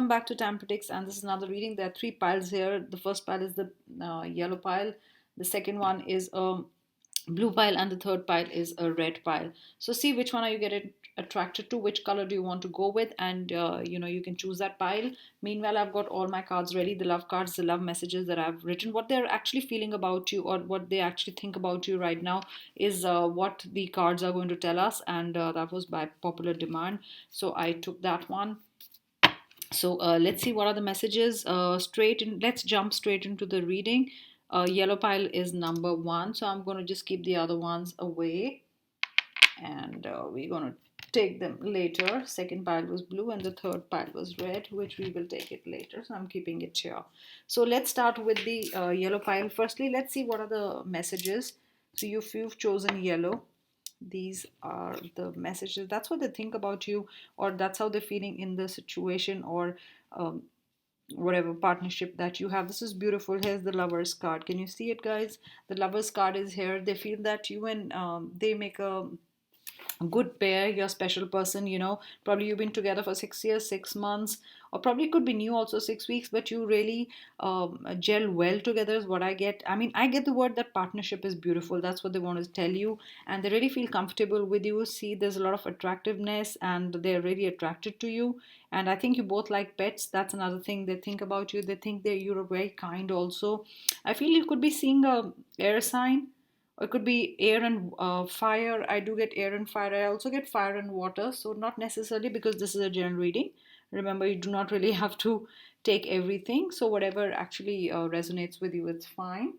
Welcome back to Tam Predicts, and this is another reading. There are three piles here. The first pile is the yellow pile, the second one is a blue pile, and the third pile is a red pile. So see which one are you getting attracted to, which color do you want to go with, and you can choose that pile. Meanwhile, I've got all my cards ready, the love cards, the love messages that I've written, what they're actually feeling about you, or what they actually think about you right now is what the cards are going to tell us, and that was by popular demand, so I took that one. So let's see what are the messages. Let's jump straight into the reading. Yellow pile is number one, so I'm going to just keep the other ones away, and we're going to take them later. Second pile was blue, and the third pile was red, which we will take it later, so I'm keeping it here. So let's start with the yellow pile. Firstly, let's see what are the messages. So if you've chosen yellow, these are the messages. That's what they think about you, or that's how they're feeling in the situation, or um, whatever partnership that you have. This is beautiful. Here's the lovers card. Can you see it, guys? The lovers card is here. They feel that you and they make a good pair, your special person. Probably you've been together for 6 years, 6 months, or probably it could be new also, 6 weeks, but you really gel well together is what I get. I mean, I get the word that partnership is beautiful. That's what they want to tell you, and they really feel comfortable with you. See, there's a lot of attractiveness, and they're really attracted to you. And I think you both like pets. That's another thing they think about you. They think that you're very kind also. I feel you could be seeing a air sign, or it could be air and fire. I do get air and fire. I also get fire and water. So not necessarily, because this is a general reading. Remember, you do not really have to take everything. So whatever actually resonates with you, it's fine.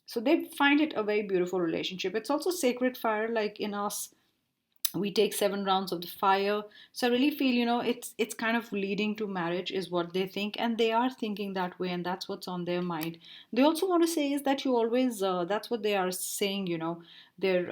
So they find it a very beautiful relationship. It's also sacred fire, like in us we take 7 rounds of the fire. So I really feel, it's kind of leading to marriage is what they think, and they are thinking that way, and that's what's on their mind. They also want to say is that you always that's what they are saying, they're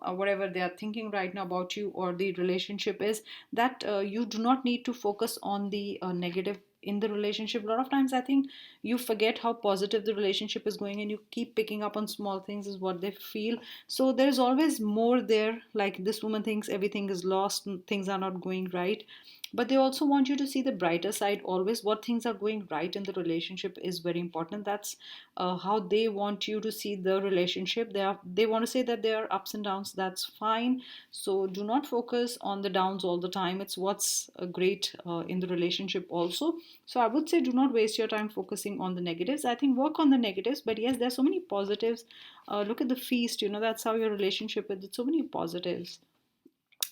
whatever they are thinking right now about you or the relationship is that you do not need to focus on the negative in the relationship. A lot of times I think you forget how positive the relationship is going, and you keep picking up on small things is what they feel. So there's always more there. Like, this woman thinks everything is lost and things are not going right, but they also want you to see the brighter side. Always what things are going right in the relationship is very important. That's how they want you to see the relationship. They want to say that there are ups and downs. That's fine. So do not focus on the downs all the time. It's what's great in the relationship also. So I would say do not waste your time focusing on the negatives. I think work on the negatives, but yes, there's so many positives. Look at the feast. That's how your relationship is. It's so many positives.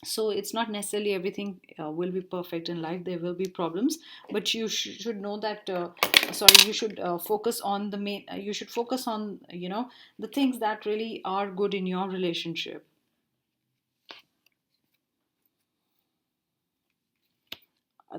So it's not necessarily everything will be perfect in life. There will be problems, but you should know that sorry, you should focus on the main. You should focus on the things that really are good in your relationship.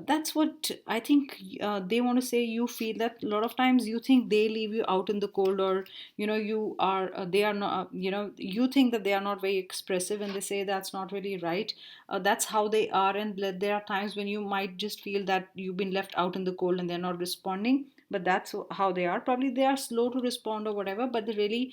That's what I think they want to say. You feel that a lot of times you think they leave you out in the cold, or you are they are not. You think that they are not very expressive, and they say that's not really right. That's how they are, and there are times when you might just feel that you've been left out in the cold and they're not responding. But that's how they are. Probably they are slow to respond or whatever, but they really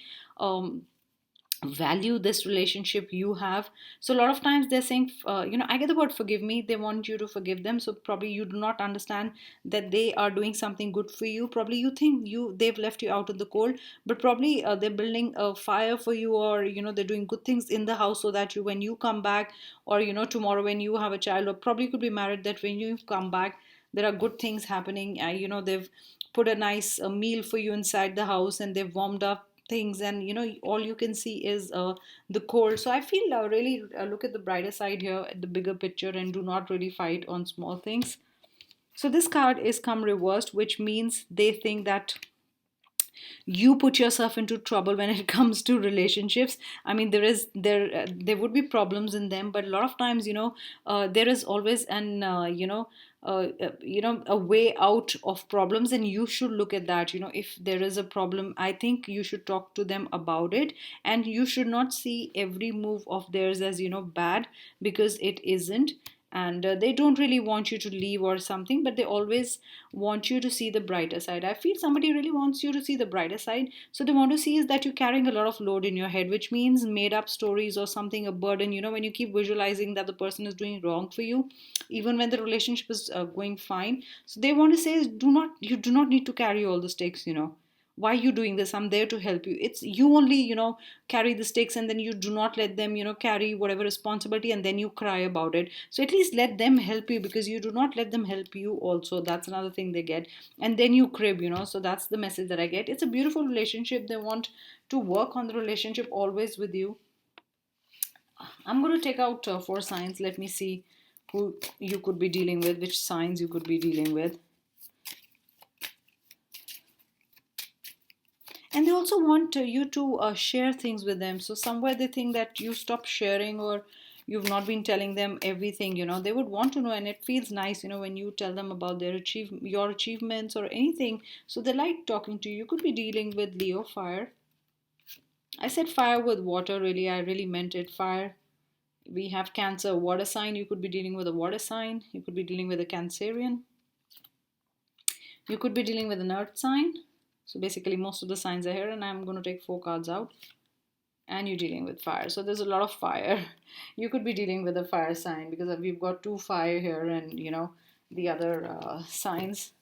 value this relationship you have. So a lot of times they're saying I get the word forgive me. They want you to forgive them. So probably you do not understand that they are doing something good for you. Probably you think they've left you out in the cold, but probably they're building a fire for you, or they're doing good things in the house so that when you come back, or tomorrow when you have a child, or probably you could be married, that when you come back there are good things happening. They've put a nice meal for you inside the house, and they've warmed up things, and all you can see is the cold. So I feel really look at the brighter side here, at the bigger picture, and do not really fight on small things. So this card is come reversed, which means they think that you put yourself into trouble when it comes to relationships. I mean, there would be problems in them, but a lot of times there is always an a way out of problems, and you should look at that. If there is a problem, I think you should talk to them about it, and you should not see every move of theirs as bad, because it isn't. and they don't really want you to leave or something, but they always want you to see the brighter side. I feel somebody really wants you to see the brighter side. So they want to see is that you're carrying a lot of load in your head, which means made up stories or something, a burden. When you keep visualizing that the person is doing wrong for you, even when the relationship is going fine. So they want to say is, you do not need to carry all the stakes. Why are you doing this? I'm there to help you. It's you only, carry the stakes, and then you do not let them, carry whatever responsibility, and then you cry about it. So at least let them help you, because you do not let them help you also. That's another thing they get. And then you crib. So that's the message that I get. It's a beautiful relationship. They want to work on the relationship always with you. I'm going to take out 4 signs. Let me see who you could be dealing with, which signs you could be dealing with. And they also want you to share things with them. So somewhere they think that you stop sharing, or you've not been telling them everything. They would want to know, and it feels nice, when you tell them about your achievements or anything. So they like talking to you. You could be dealing with Leo, fire. I said fire with water, really. I really meant it, fire. We have Cancer, water sign. You could be dealing with a water sign. You could be dealing with a Cancerian. You could be dealing with an earth sign. So basically most of the signs are here, and I'm going to take 4 cards out. And you're dealing with fire. So there's a lot of fire. You could be dealing with a fire sign, because we've got 2 fire here, and the other signs.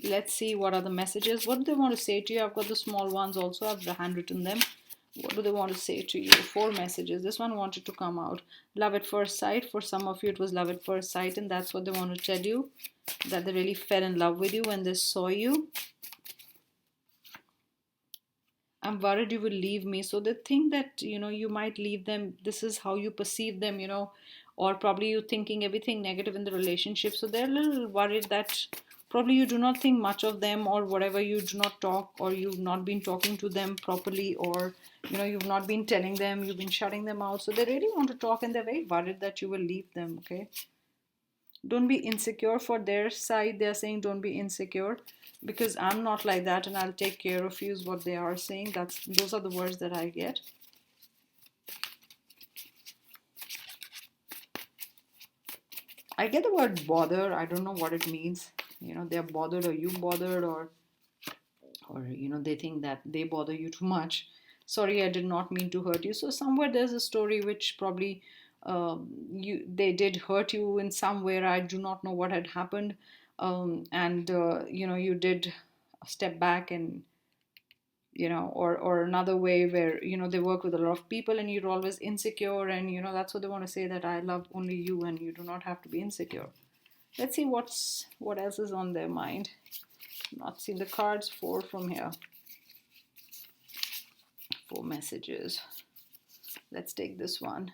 Let's see what are the messages. What do they want to say to you? I've got the small ones also. I've handwritten them. What do they want to say to you? 4 messages. This one wanted to come out. Love at first sight. For some of you, it was love at first sight, and that's what they want to tell you, that they really fell in love with you when they saw you. I'm worried you will leave me. So they think that, you might leave them. This is how you perceive them, or probably you thinking everything negative in the relationship. So they're a little worried that probably you do not think much of them, or whatever. You do not talk, or you've not been talking to them properly, or, you've not been telling them, you've been shutting them out. So they really want to talk, and they're very worried that you will leave them, okay? Don't be insecure. For their side, they're saying don't be insecure, because I'm not like that, and I'll take care of you, is what they are saying. Those are the words that I get. I get the word bother. I don't know what it means. They're bothered, or you bothered, or they think that they bother you too much. Sorry, I did not mean to hurt you. So somewhere there's a story which probably they did hurt you in some way. I do not know what had happened, and you did step back, and or another way where they work with a lot of people, and you're always insecure, and that's what they want to say, that I love only you, and you do not have to be insecure. Let's see what else is on their mind. Not seen the cards. 4 from here. 4 messages. Let's take this one.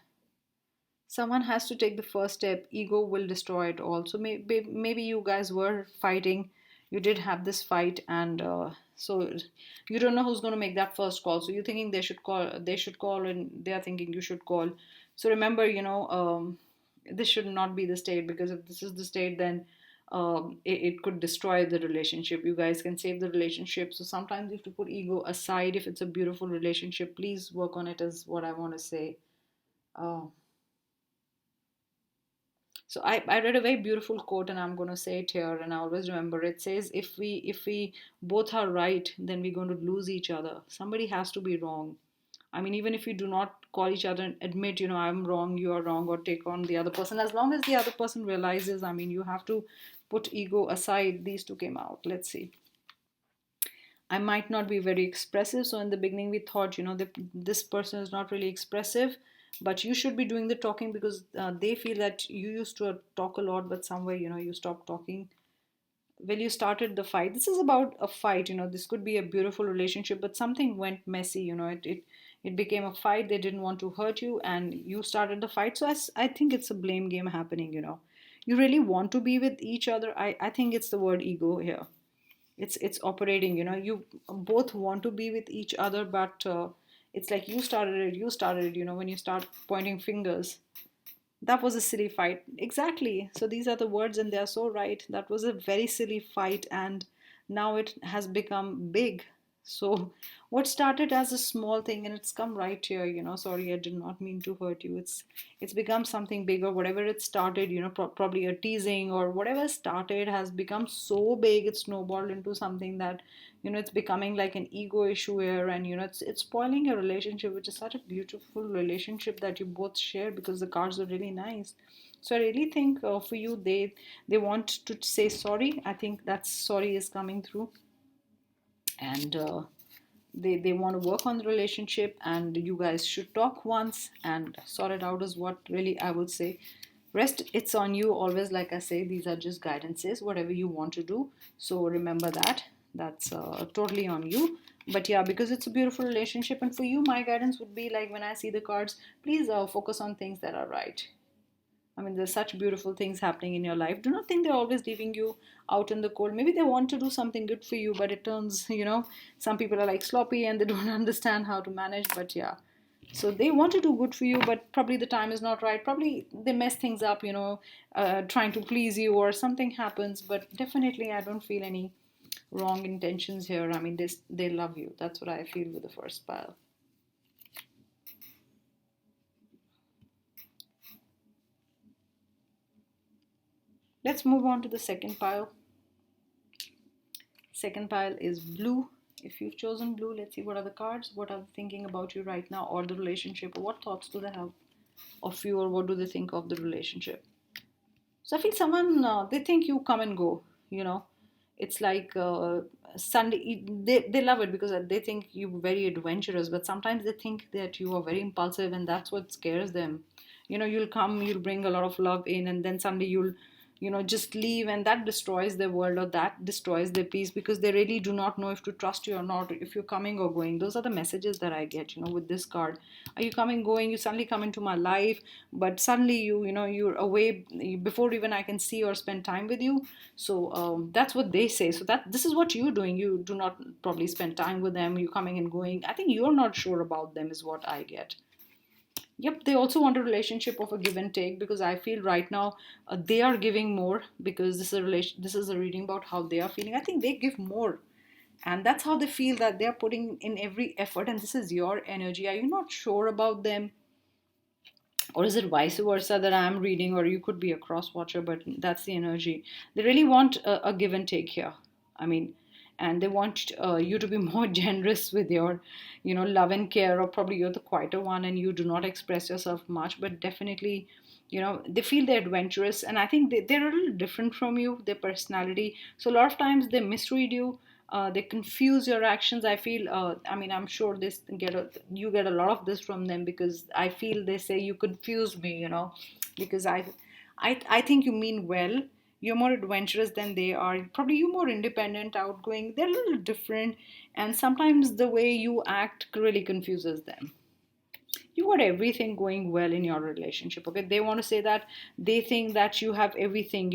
Someone has to take the first step. Ego will destroy it all. So maybe you guys were fighting. You did have this fight, and so you don't know who's going to make that first call. So you're thinking they should call, and they are thinking you should call. So remember, this should not be the state, because if this is the state, then it could destroy the relationship. You guys can save the relationship. So sometimes you have to put ego aside. If it's a beautiful relationship, please work on it, is what I want to say. So I read a very beautiful quote, and I'm going to say it here, and I always remember. It says, if we both are right, then we're going to lose each other. Somebody has to be wrong. I mean, even if you do not call each other and admit, I'm wrong, you are wrong, or take on the other person, as long as the other person realizes, I mean, you have to put ego aside. These 2 came out. Let's see. I might not be very expressive. So in the beginning, we thought, this person is not really expressive, but you should be doing the talking, because they feel that you used to talk a lot, but somewhere, you stopped talking. Well, you started the fight. This is about a fight. This could be a beautiful relationship, but something went messy. It became a fight. They didn't want to hurt you, and you started the fight. So I think it's a blame game happening. You really want to be with each other. I think it's the word ego here. It's operating. You both want to be with each other, but it's like you started it. When you start pointing fingers, that was a silly fight. Exactly. So these are the words, and they're so right. That was a very silly fight, and now it has become big. So what started as a small thing, and it's come right here, sorry, I did not mean to hurt you. It's become something bigger. Whatever it started, probably a teasing or whatever started has become so big, it's snowballed into something that, it's becoming like an ego issue here, and it's spoiling your relationship, which is such a beautiful relationship that you both share, because the cards are really nice. So I really think, for you, they want to say sorry. I think that sorry is coming through, and they want to work on the relationship, and you guys should talk once and sort it out, is what really I would say. Rest, it's on you always. Like I say, these are just guidances, whatever you want to do. So remember that. That's totally on you. But yeah, because it's a beautiful relationship, and for you, my guidance would be like, when I see the cards, please focus on things that are right. I mean, there's such beautiful things happening in your life. Do not think they're always leaving you out in the cold. Maybe they want to do something good for you, but it turns, some people are like sloppy and they don't understand how to manage. But yeah, so they want to do good for you, but probably the time is not right. Probably they mess things up, trying to please you, or something happens. But definitely, I don't feel any wrong intentions here. I mean, they love you. That's what I feel with the first pile. Let's move on to the second pile. Second pile is blue. If you've chosen blue, let's see what are the cards. What are they thinking about you right now, or the relationship? Or what thoughts do they have of you, or what do they think of the relationship? So I feel someone, they think you come and go. You know, it's like Sunday. They love it because they think you're very adventurous, but sometimes they think that you are very impulsive, and that's what scares them. You'll come, you'll bring a lot of love in, and then suddenly you'll just leave, and that destroys their world, or that destroys their peace, because they really do not know if to trust you or not, if you're coming or going. Those are the messages that I get, with this card. Are you coming, going? You suddenly come into my life, but suddenly you're away before even I can see or spend time with you. So that's what they say. So that this is what you're doing. You do not probably spend time with them. You're coming and going. I think you're not sure about them, is what I get. Yep, they also want a relationship of a give and take, because I feel right now they are giving more, because this is a relation. This is a reading about how they are feeling. I think they give more, and that's how they feel, that they are putting in every effort. And this is your energy. Are you not sure about them, or is it vice versa that I'm reading, or you could be a cross watcher? But that's the energy. They really want a give and take here. I mean, and they want you to be more generous with your love and care, or probably you're the quieter one and you do not express yourself much, but definitely they feel they're adventurous, and I think they're a little different from you, their personality. So a lot of times they misread you. They confuse your actions. I feel. I mean, I'm sure you get a lot of this from them, because I feel they say you confuse me. Because I think you mean well. You're more adventurous than they are. Probably you're more independent, outgoing. They're a little different, and sometimes the way you act really confuses them. You got everything going well in your relationship. Okay, they want to say that they think that you have everything,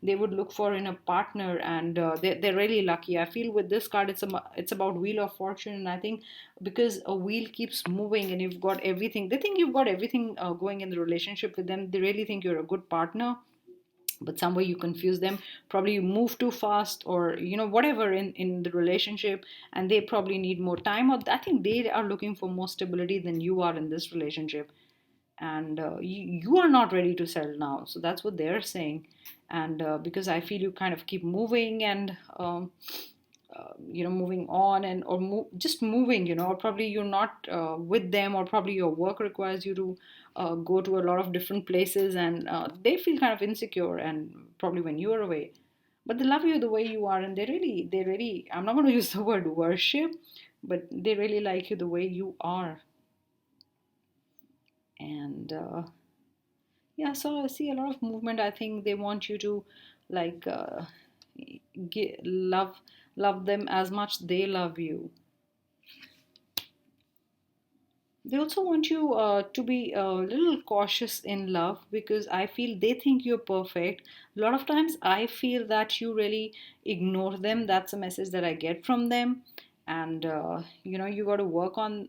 they would look for in a partner, and they're really lucky. I feel with this card, it's about wheel of fortune, and I think because a wheel keeps moving and you've got everything, they think you've got everything going in the relationship with them. They really think you're a good partner, but somewhere you confuse them. Probably you move too fast, or whatever in the relationship, and they probably need more time, or I think they are looking for more stability than you are in this relationship, and you are not ready to settle now. So that's what they're saying. And because I feel you kind of keep moving, and moving on, and or just moving, or probably you're not with them, or probably your work requires you to go to a lot of different places, and they feel kind of insecure, and probably when you are away. But they love you the way you are, and they really, I'm not going to use the word worship, but they really like you the way you are. And yeah, so I see a lot of movement. I think they want you to, like, love them as much they love you. They also want you to be a little cautious in love, because I feel they think you're perfect. A lot of times I feel that you really ignore them. That's a message that I get from them. and you got to work on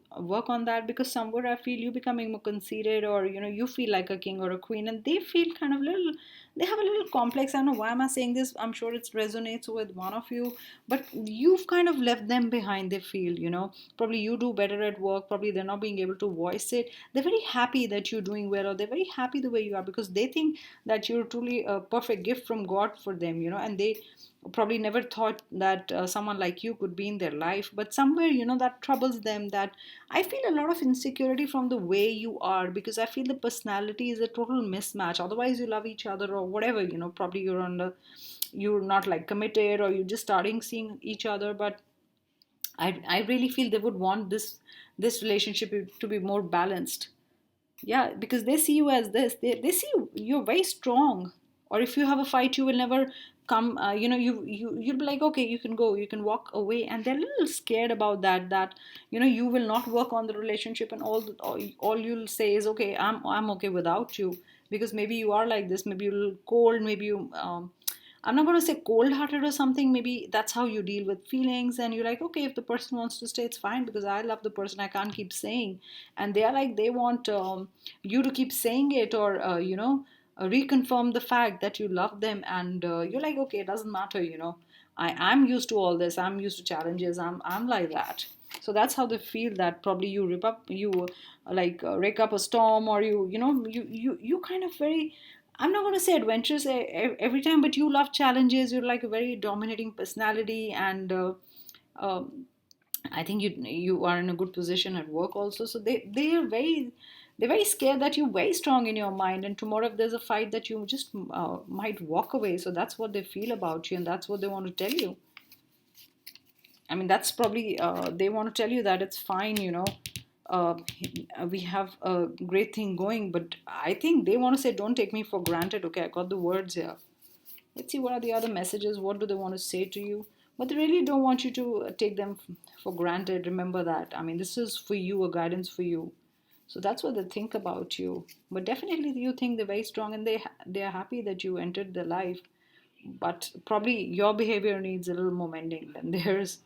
that, because somewhere I feel you becoming more conceited, or you feel like a king or a queen, and they feel kind of little, they have a little complex. I don't know why am I saying this, I'm sure it resonates with one of you, but you've kind of left them behind. They feel, probably you do better at work, probably they're not being able to voice it, they're very happy that you're doing well, or they're very happy the way you are, because they think that you're truly a perfect gift from God for them, and they probably never thought that someone like you could be in their life. But somewhere, that troubles them, that I feel a lot of insecurity from the way you are, because I feel the personality is a total mismatch. Otherwise you love each other or whatever, probably you're not like committed, or you're just starting seeing each other. But I really feel they would want this relationship to be more balanced. Yeah, because they see you as this, they see you're very strong, or if you have a fight you will never come, you'll be like, okay, you can go, you can walk away, and they're a little scared about that you will not work on the relationship, and all you'll say is, okay, I'm okay without you, because maybe you are like this, maybe you're cold, maybe you I'm not going to say cold hearted or something. Maybe that's how you deal with feelings. And you're like, okay, if the person wants to stay, it's fine, because I love the person. I can't keep saying. And they are like, they want you to keep saying it, or, reconfirm the fact that you love them. And you're like, okay, it doesn't matter, I'm used to all this. I'm used to challenges. I'm like that. So that's how they feel, that probably you rake up a storm, or you kind of very, I'm not going to say adventurous every time, but you love challenges. You're like a very dominating personality, and um, I think you are in a good position at work also. So they're very scared that you're very strong in your mind, and tomorrow if there's a fight, that you just might walk away. So that's what they feel about you, and that's what they want to tell you. I mean, that's probably they want to tell you that it's fine, uh, we have a great thing going, but I think they want to say, don't take me for granted. Okay, I got the words here. Let's see what are the other messages. What do they want to say to you? But they really don't want you to take them for granted. Remember that. I mean, this is for you, a guidance for you. So that's what they think about you. But definitely, you think they're very strong, and they are happy that you entered their life. But probably your behavior needs a little more mending than theirs.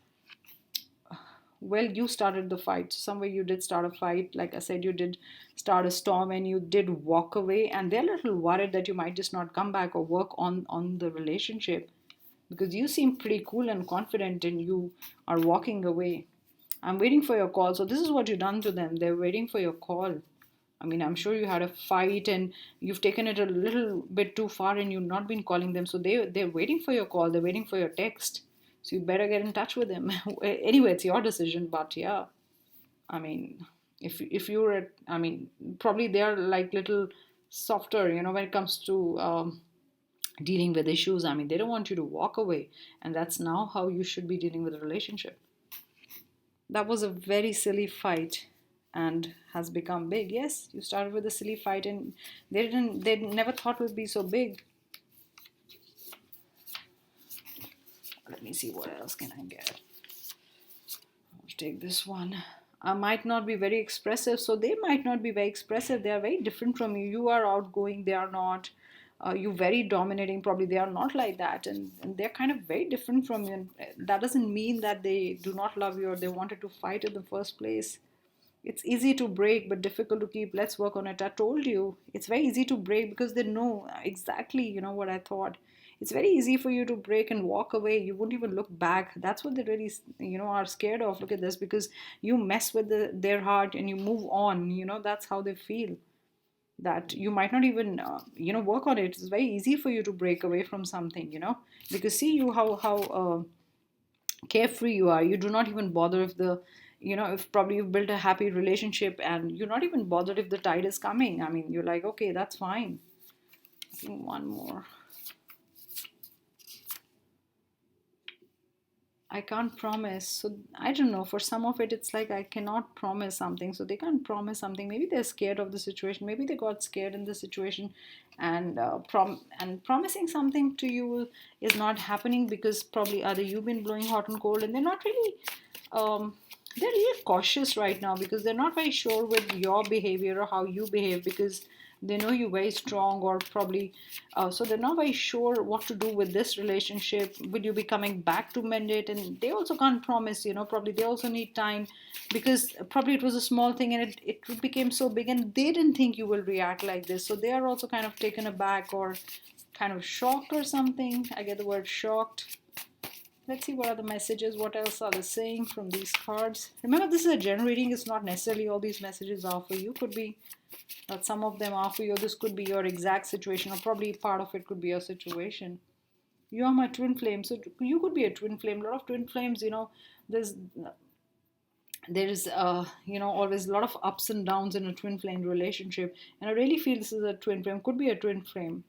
Well, you started the fight. Somewhere you did start a fight. Like I said, you did start a storm, and you did walk away. And they're a little worried that you might just not come back or work on the relationship, because you seem pretty cool and confident, and you are walking away. I'm waiting for your call. So this is what you've done to them. They're waiting for your call. I mean, I'm sure you had a fight, and you've taken it a little bit too far, and you've not been calling them. So they're waiting for your call. They're waiting for your text. So you better get in touch with them. Anyway, it's your decision, but yeah, I mean, if you're at, I mean, probably they're like little softer, when it comes to dealing with issues. I mean, they don't want you to walk away, and that's now how you should be dealing with a relationship. That was a very silly fight, and has become big. Yes, you started with a silly fight, and they never thought it would be so big. Let me see what else can I get. I'll take this one. I might not be very expressive, so they might not be very expressive. They are very different from you. You are outgoing, they are not. You're very dominating, probably they are not like that, and they're kind of very different from you. And that doesn't mean that they do not love you, or they wanted to fight in the first place. It's easy to break but difficult to keep. Let's work on it. I told you it's very easy to break, because they know exactly, what I thought. It's very easy for you to break and walk away. You won't even look back. That's what they really, are scared of. Look at this, because you mess with their heart and you move on. That's how they feel, that you might not even work on it. It's very easy for you to break away from something, because see you how carefree you are. You do not even bother if if probably you've built a happy relationship, and you're not even bothered if the tide is coming. I mean, you're like, okay, that's fine. I think one more. I can't promise. So I don't know. For some of it, it's like I cannot promise something. So they can't promise something. Maybe they're scared of the situation. Maybe they got scared in the situation, and promising something to you is not happening, because probably either you've been blowing hot and cold, and they're not really. They're really cautious right now, because they're not very sure with your behavior or how you behave, because They know you very strong, or probably so they're not very sure what to do with this relationship. Will you be coming back to mend it? And they also can't promise, probably they also need time, because probably it was a small thing and it became so big, and they didn't think you will react like this. So they are also kind of taken aback, or kind of shocked or something. I get the word shocked. Let's see what are the messages. What else are they saying from these cards? Remember, this is a general reading. It's not necessarily all these messages are for you. Could be that some of them are for you. This could be your exact situation, or probably part of it could be your situation. You are my twin flame. So you could be a twin flame. A lot of twin flames, there's always a lot of ups and downs in a twin flame relationship. And I really feel this is a twin flame. Could be a twin flame.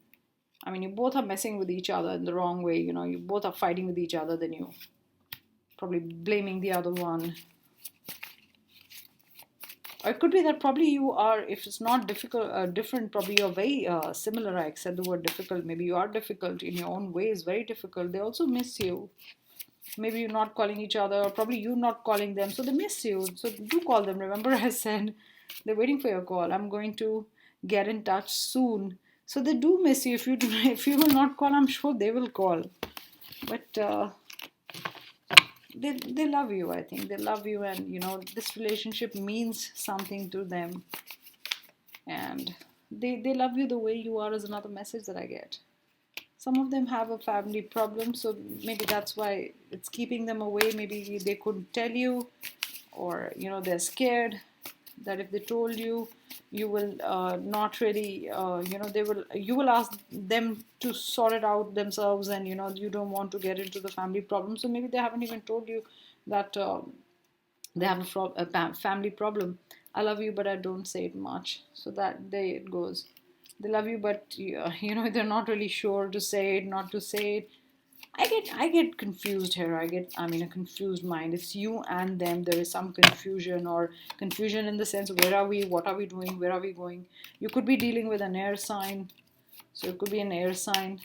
I mean, you both are messing with each other in the wrong way. You both are fighting with each other. Then you probably blaming the other one. Or it could be that probably you are, if it's not different, probably you're very similar. I said the word difficult. Maybe you are difficult in your own ways, very difficult. They also miss you. Maybe you're not calling each other, or probably you're not calling them. So they miss you. So do call them. Remember, I said they're waiting for your call. I'm going to get in touch soon. So they do miss you. If you will not call, I'm sure they will call. But they love you. I think they love you, and this relationship means something to them, and they love you the way you are, is another message that I get. Some of them have a family problem, so maybe that's why it's keeping them away. Maybe they couldn't tell you, or they're scared that if they told you, you will not really, you will ask them to sort it out themselves, and you don't want to get into the family problem. So maybe they haven't even told you that they have a family problem. I love you, but I don't say it much. So that there it goes. They love you, but they're not really sure to say it, not to say it. I get confused here. A confused mind. It's you and them. There is some confusion, or confusion in the sense, where are we? What are we doing? Where are we going? You could be dealing with an air sign. So it could be an air sign.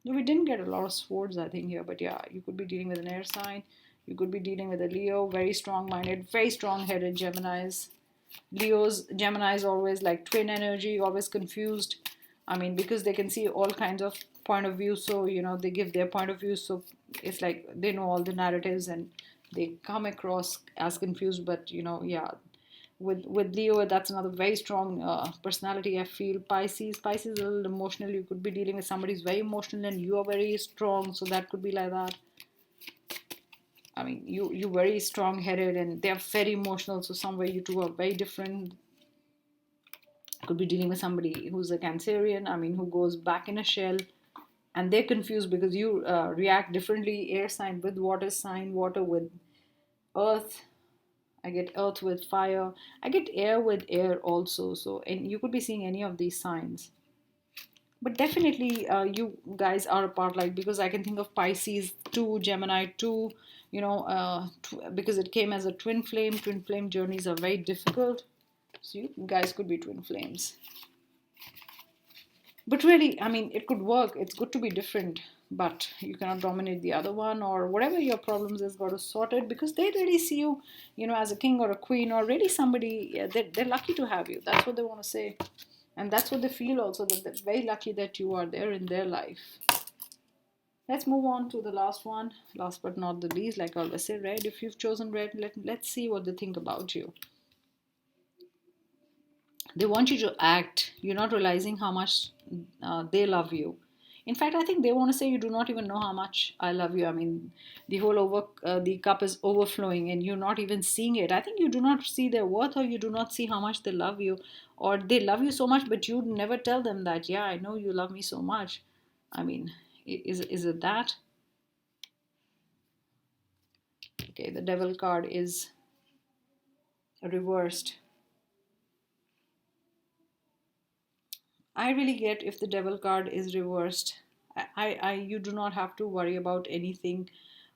No, we didn't get a lot of swords, I think, here. But yeah, you could be dealing with an air sign. You could be dealing with a Leo, very strong-minded, very strong-headed Geminis. Geminis always like twin energy, always confused. Because they can see all kinds of point of view, so they give their point of view. So it's like they know all the narratives, and they come across as confused. But yeah, with Leo, that's another very strong personality. I feel Pisces is a little emotional. You could be dealing with somebody who's very emotional, and you are very strong. So that could be like that. You're very strong-headed, and they're very emotional. So somewhere you two are very different. Could be dealing with somebody who's a Cancerian, who goes back in a shell, and they're confused because you react differently. Air sign with water sign, water with earth. I get earth with fire. I get air with air also. So, and you could be seeing any of these signs. But definitely, you guys are apart, like, because I can think of Pisces 2, Gemini 2, because it came as a twin flame. Twin flame journeys are very difficult. So you guys could be twin flames. But really, it could work. It's good to be different, but you cannot dominate the other one, or whatever your problems is, got to sort it, because they really see you, as a king or a queen, or really somebody, yeah, they're lucky to have you. That's what they want to say. And that's what they feel also, that they're very lucky that you are there in their life. Let's move on to the last one. Last but not the least, like I always say, red. If you've chosen red, let's see what they think about you. They want you to act. You're not realizing how much they love you. In fact, I think they want to say, you do not even know how much I love you. The cup is overflowing, and you're not even seeing it. I think you do not see their worth, or you do not see how much they love you, or they love you so much, but you never tell them that, yeah, I know you love me so much. Is it that? Okay, the devil card is reversed. I really get, if the devil card is reversed, you do not have to worry about anything,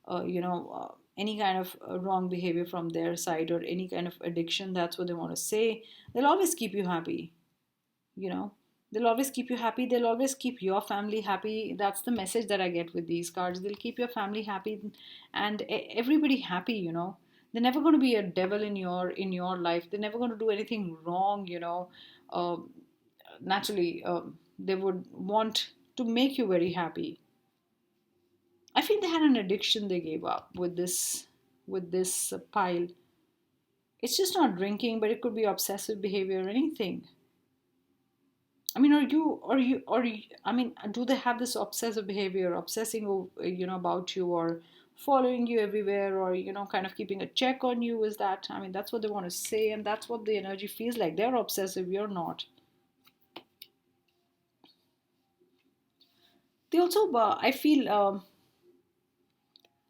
any kind of wrong behavior from their side, or any kind of addiction. That's what they want to say. They'll always keep you happy, They'll always keep you happy. They'll always keep your family happy. That's the message that I get with these cards. They'll keep your family happy, and everybody happy, They're never going to be a devil in your life. They're never going to do anything wrong, um, naturally. They would want to make you very happy. I feel they had an addiction they gave up with this pile. It's just not drinking, but it could be obsessive behavior or anything. I mean, I mean, do they have this obsessive behavior, obsessing, about you, or following you everywhere, or, kind of keeping a check on you? Is that, I mean, that's what they want to say, and that's what the energy feels like. They're obsessive, you're not. They also, I feel,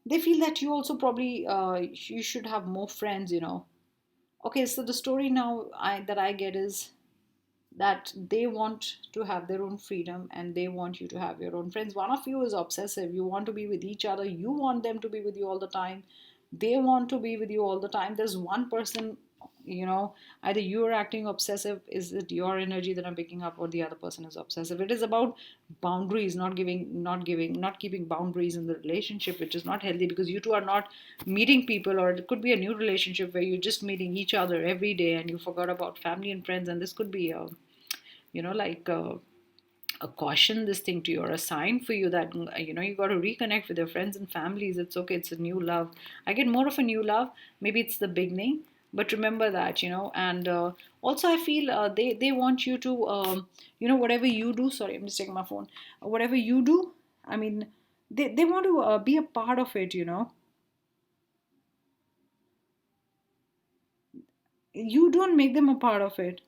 they feel that you also probably, you should have more friends. Okay, so the story now that I get is that they want to have their own freedom and they want you to have your own friends. One of you is obsessive. You want to be with each other. You want them to be with you all the time. They want to be with you all the time. There's one person, either you're acting obsessive, is it your energy that I'm picking up, or the other person is obsessive. It is about boundaries, not keeping boundaries in the relationship, which is not healthy because you two are not meeting people, or it could be a new relationship where you're just meeting each other every day and you forgot about family and friends. And this could be a like a caution, this thing to you, or a sign for you that you got to reconnect with your friends and families. It's okay, it's a new love. I get more of a new love. Maybe it's the beginning, but remember that. And also I feel they want you to whatever you do. Sorry, I'm just checking my phone. Whatever you do, I mean, they want to be a part of it. You don't make them a part of it.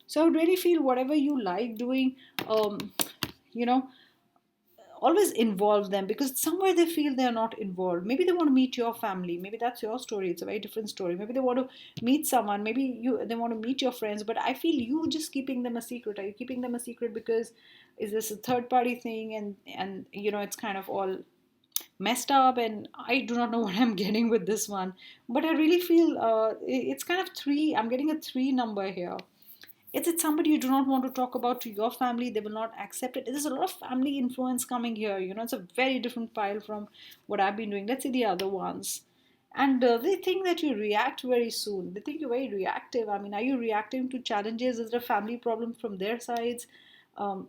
So I would really feel whatever you like doing, you know always involve them, because somewhere they feel they're not involved. Maybe they want to meet your family. Maybe that's your story. It's a very different story. Maybe they want to meet someone. Maybe they want to meet your friends. But I feel you just keeping them a secret. Are you keeping them a secret because is this a third party thing, and it's kind of all messed up, and I do not know what I'm getting with this one. But I really feel it's kind of three. I'm getting a three number here. Is it somebody you do not want to talk about to your family? They will not accept it. There's a lot of family influence coming here. It's a very different pile from what I've been doing. Let's see the other ones. And they think that you react very soon. They think you're very reactive. I mean, are you reacting to challenges? Is there a family problem from their sides? Um,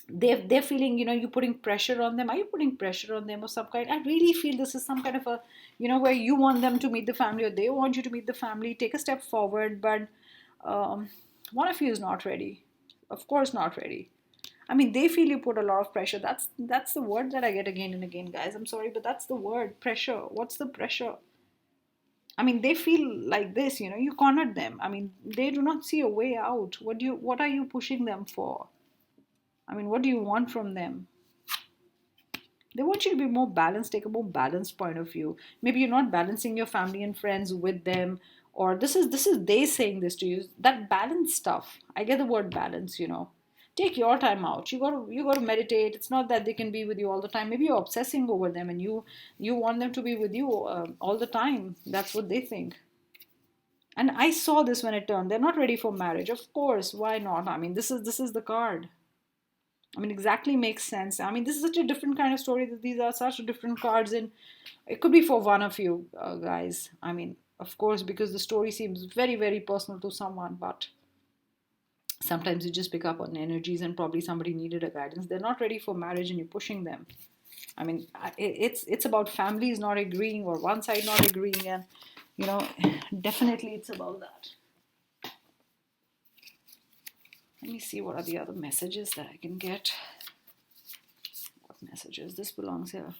they're feeling, you're putting pressure on them. Are you putting pressure on them of some kind? I really feel this is some kind of a, where you want them to meet the family, or they want you to meet the family. Take a step forward, but um, one of you is not ready. Of course, not ready. I mean, they feel you put a lot of pressure. That's the word that I get again and again, guys. I'm sorry, but that's the word, pressure. What's the pressure? I mean, they feel like this. You cornered them. I mean, they do not see a way out. What are you pushing them for? I mean, what do you want from them? They want you to be more balanced, take a more balanced point of view. Maybe you're not balancing your family and friends with them, or this is they saying this to you. That balance stuff. I get the word balance. Take your time out. You got to meditate. It's not that they can be with you all the time. Maybe you're obsessing over them, and you want them to be with you all the time. That's what they think. And I saw this when it turned. They're not ready for marriage. Of course, why not? I mean, this is the card. I mean, exactly makes sense. I mean, this is such a different kind of story, that these are such different cards, and it could be for one of you guys. I mean, of course, because the story seems very, very personal to someone, but sometimes you just pick up on energies, and probably somebody needed a guidance. They're not ready for marriage, and you're pushing them. I mean, it's about families not agreeing, or one side not agreeing, and you know, definitely it's about that. Let me see what are the other messages that I can get. What messages? This belongs here.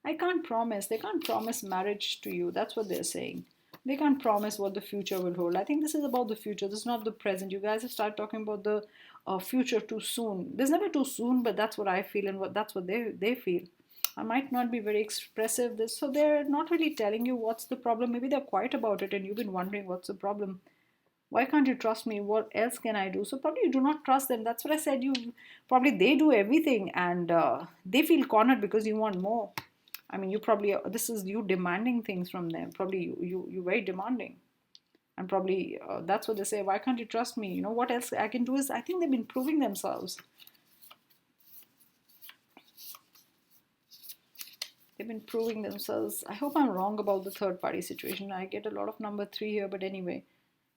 I can't promise. They can't promise marriage to you. That's what they're saying. They can't promise what the future will hold. I think this is about the future. This is not the present. You guys have started talking about the future too soon. There's never too soon, but that's what I feel, and that's what they feel. I might not be very expressive. So they're not really telling you what's the problem. Maybe they're quiet about it, and you've been wondering what's the problem. Why can't you trust me? What else can I do? So probably you do not trust them. That's what I said. You probably, they do everything, and they feel cornered because you want more. I mean, you probably, this is you demanding things from them. Probably you're very demanding, and probably that's what they say. Why can't you trust me? What else I can do is, I think they've been proving themselves. They've been proving themselves. I hope I'm wrong about the third party situation. I get a lot of number 3 here, but anyway,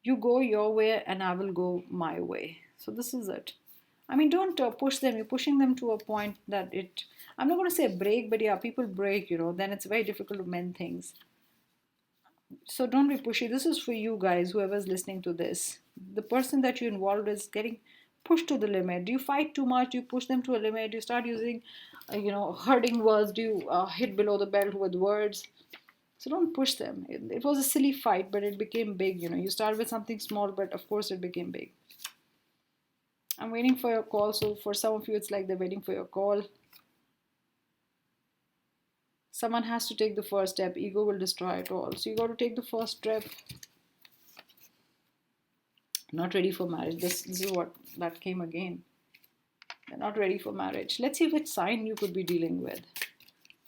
you go your way and I will go my way. So this is it. I mean, don't push them. You're pushing them to a point that it, I'm not going to say break, but yeah, people break, then it's very difficult to mend things. So don't be pushy. This is for you guys, whoever's listening to this. The person that you involved is getting pushed to the limit. Do you fight too much? Do you push them to a limit? Do you start using, hurting words? Do you hit below the belt with words? So don't push them. It was a silly fight, but it became big. You started with something small, but of course it became big. I'm waiting for your call. So for some of you, it's like they're waiting for your call. Someone has to take the first step. Ego will destroy it all. So you got to take the first step. Not ready for marriage. This is what that came again. They're not ready for marriage. Let's see which sign you could be dealing with.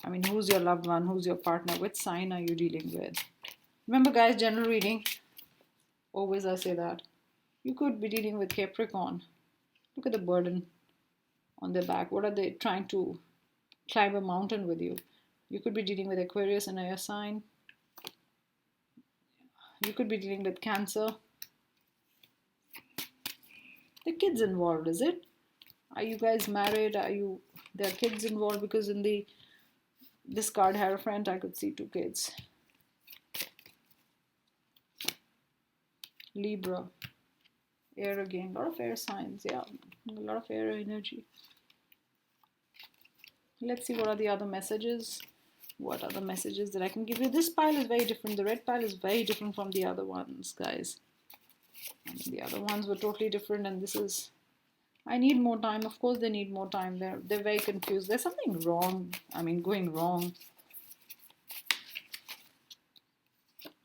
I mean, who's your loved one? Who's your partner? Which sign are you dealing with? Remember, guys, general reading. Always I say that. You could be dealing with Capricorn. Look at the burden on their back. What are they trying to climb a mountain with you? You could be dealing with Aquarius and air sign. You could be dealing with Cancer. The kids involved, is it? Are you guys married? There are kids involved? Because in this card, Hierophant, I could see 2 kids. Libra. Air again. A lot of air signs. Yeah. A lot of air energy. Let's see what are the other messages. What are the messages that I can give you? This pile is very different. The red pile is very different from the other ones, guys. And the other ones were totally different, and this is, I need more time. Of course they need more time. They're very confused. There's something wrong. I mean, going wrong.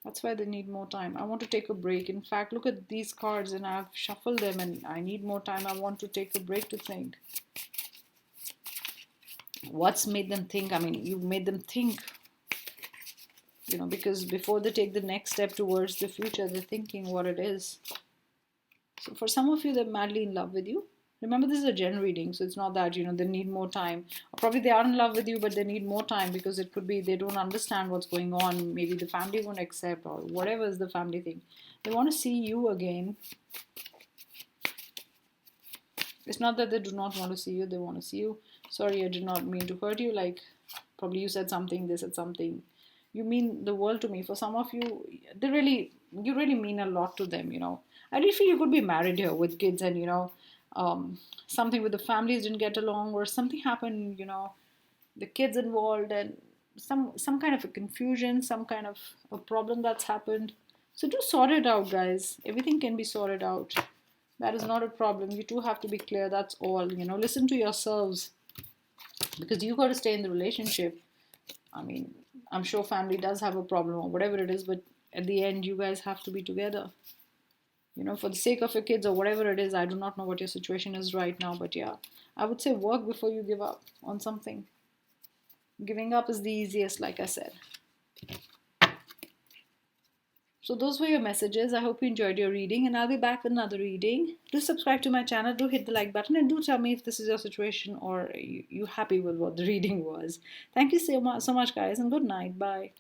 That's why they need more time. I want to take a break. In fact, look at these cards, and I've shuffled them, and I need more time. I want to take a break to think. What's made them think? I mean, you made them think, because before they take the next step towards the future, they're thinking what it is. So for some of you, they're madly in love with you. Remember, this is a gen reading, so it's not that, they need more time. Or probably they are in love with you, but they need more time because it could be they don't understand what's going on. Maybe the family won't accept, or whatever is the family thing. They want to see you again. It's not that they do not want to see you, they want to see you. Sorry, I did not mean to hurt you. Like, probably you said something, they said something. You mean the world to me. For some of you, you really mean a lot to them, I really feel you could be married here with kids and, something with the families didn't get along, or something happened, the kids involved, and some kind of a confusion, some kind of a problem that's happened. So do sort it out, guys. Everything can be sorted out. That is not a problem. You two have to be clear. That's all. Listen to yourselves, because you got to stay in the relationship. I mean, I'm sure family does have a problem or whatever it is, but at the end, you guys have to be together. For the sake of your kids or whatever it is. I do not know what your situation is right now, but yeah, I would say work before you give up on something. Giving up is the easiest, like I said. So those were your messages. I hope you enjoyed your reading, and I'll be back with another reading. Do subscribe to my channel, do hit the like button, and do tell me if this is your situation or you happy with what the reading was. Thank you so much, guys, and good night. Bye.